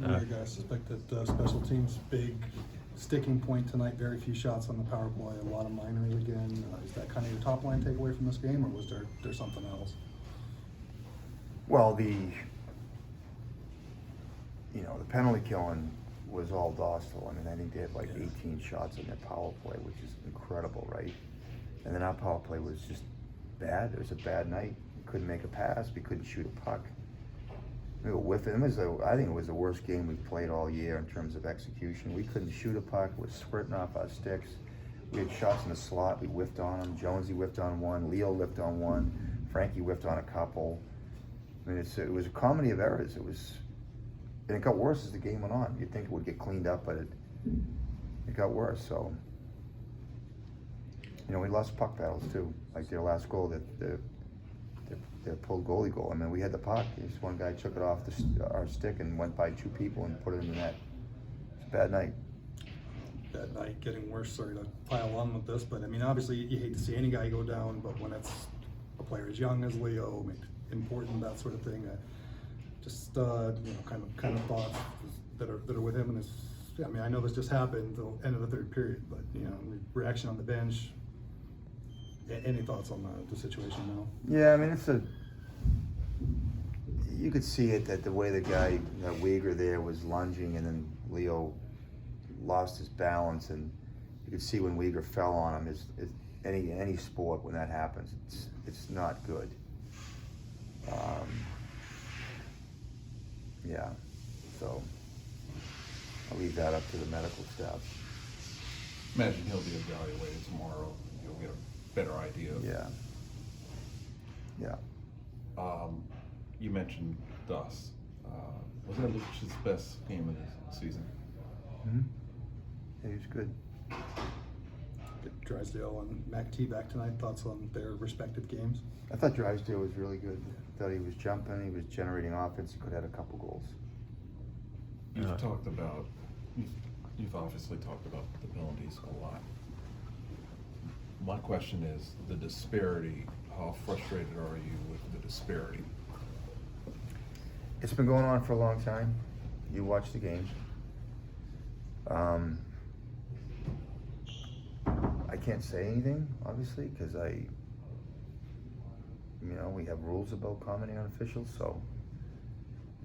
I guys suspect that special teams, big sticking point tonight, very few shots on the power play, a lot of minors again. Is that kind of your top line takeaway from this game, or was there something else? Well, the penalty killing was all docile. I mean, I think they had like 18 shots in their power play, which is incredible, right? And then our power play was just bad. It was a bad night. We couldn't make a pass. We couldn't shoot a puck. We were whiffing. I think it was the worst game we've played all year in terms of execution. We couldn't shoot a puck. It was squirting off our sticks. We had shots in the slot. We whiffed on them. Jonesy whiffed on one. Leo whiffed on one. Frankie whiffed on a couple. I mean, it was a comedy of errors. And it got worse as the game went on. You'd think it would get cleaned up, but it got worse. So, we lost puck battles too. Like their last goal, their pulled goalie goal. I mean, we had the puck. Just one guy took it off our stick and went by two people and put it in the net. It's a bad night. Bad night, getting worse. Sorry to pile on with this, but I mean, obviously you hate to see any guy go down, but when it's a player as young as Leo, important, that sort of thing. Just kind of thoughts that are with him, and I mean, I know this just happened the end of the third period, but reaction on the bench. Any thoughts on the situation now? Yeah, I mean, you could see it that the way the guy, that Weegar there, was lunging, and then Leo lost his balance, and you could see when Weegar fell on him. Any sport, when that happens, it's not good. Yeah, so I'll leave that up to the medical staff. Imagine he'll be evaluated tomorrow. You'll get a better idea. Yeah. You mentioned Dust. Was that Lucas's best game of the season? Mm-hmm. Yeah, he was good. Get Drysdale and McT back tonight. Thoughts on their respective games? I thought Drysdale was really good. I thought he was jumping, he was generating offense, he could have had a couple goals. You've obviously talked about the penalties a lot. My question is the disparity. How frustrated are you with the disparity? It's been going on for a long time. You watch the games. I can't say anything, obviously, because we have rules about commenting on officials, so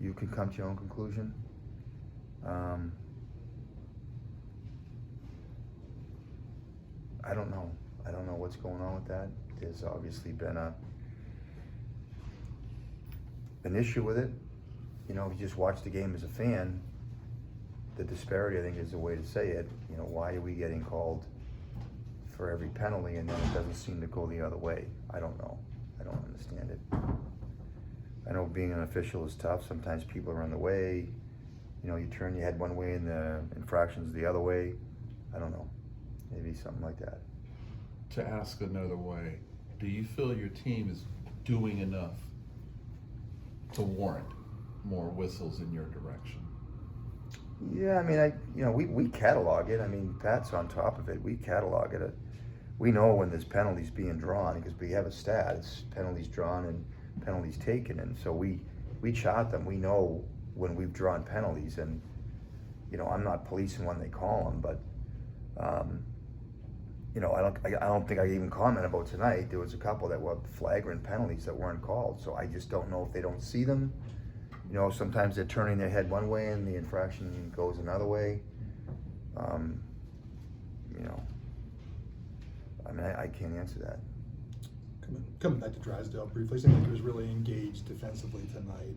you can come to your own conclusion. I don't know. I don't know what's going on with that. There's obviously been an issue with it. If you just watch the game as a fan, the disparity, I think, is the way to say it. Why are we getting called for every penalty and then it doesn't seem to go the other way? I don't know. I don't understand it. I know being an official is tough. Sometimes people are in the way. You turn your head one way and the infraction's the other way. I don't know. Maybe something like that. To ask another way, do you feel your team is doing enough to warrant more whistles in your direction? Yeah, I mean, we catalog it. I mean, Pat's on top of it. We catalog it. We know when there's penalties being drawn because we have a stat. It's penalties drawn and penalties taken, and so we chart them. We know when we've drawn penalties, and I'm not policing when they call them, but I don't think I even comment about tonight. There was a couple that were flagrant penalties that weren't called, so I just don't know if they don't see them. Sometimes they're turning their head one way and the infraction goes another way. I can't answer that. Coming back to Drysdale briefly, seemed like he was really engaged defensively tonight.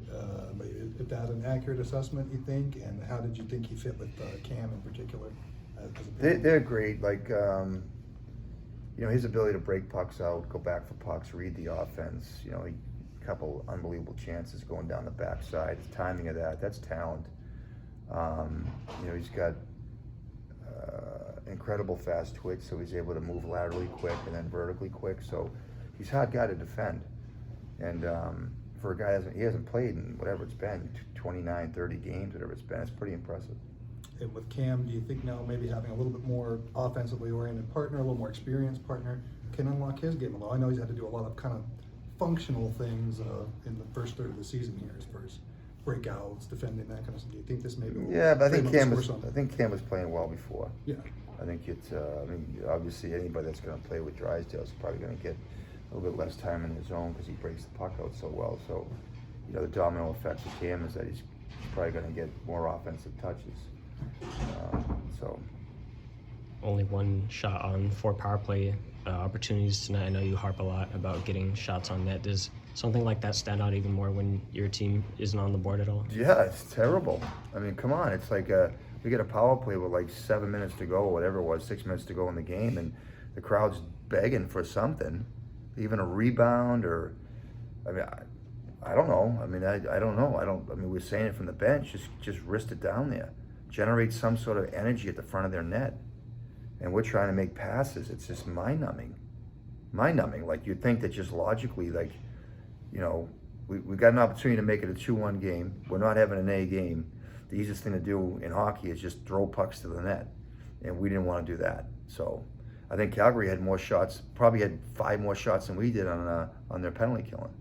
Is that an accurate assessment, you think? And how did you think he fit with Cam in particular? They're great. Like, his ability to break pucks out, go back for pucks, read the offense. A couple unbelievable chances going down the backside. The timing of that's talent. He's got incredible fast twitch, so he's able to move laterally quick and then vertically quick. So he's a hard guy to defend. And for a guy he hasn't played in whatever it's been, 29, 30 games, whatever it's been, it's pretty impressive. And with Cam, do you think now maybe having a little bit more offensively oriented partner, a little more experienced partner, can unlock his game a little? I know he's had to do a lot of kind of functional things in the first third of the season here as far as breakouts, defending, that kind of stuff. Do you think this maybe will Yeah, but I frame think up the Cam score was. some? I think Cam was playing well before. Yeah. I think it's. I mean, obviously, anybody that's going to play with Drysdale is probably going to get a little bit less time in his zone because he breaks the puck out so well. So, the domino effect for Cam is that he's probably going to get more offensive touches. So. Only one shot on 4 power play opportunities tonight. I know you harp a lot about getting shots on net. Does something like that stand out even more when your team isn't on the board at all? Yeah, it's terrible. I mean, come on. It's like we get a power play with like 7 minutes to go, or whatever it was, 6 minutes to go in the game, and the crowd's begging for something, even a rebound, or I mean, I don't know. I mean, I don't know. I mean, we're saying it from the bench. Just wrist it down there, generate some sort of energy at the front of their net, and we're trying to make passes. It's just mind-numbing. Like, you'd think that just logically, like, we got an opportunity to make it a 2-1 game. We're not having an A game. The easiest thing to do in hockey is just throw pucks to the net, and we didn't want to do that. So I think Calgary had more shots, probably had 5 more shots than we did on their penalty killing.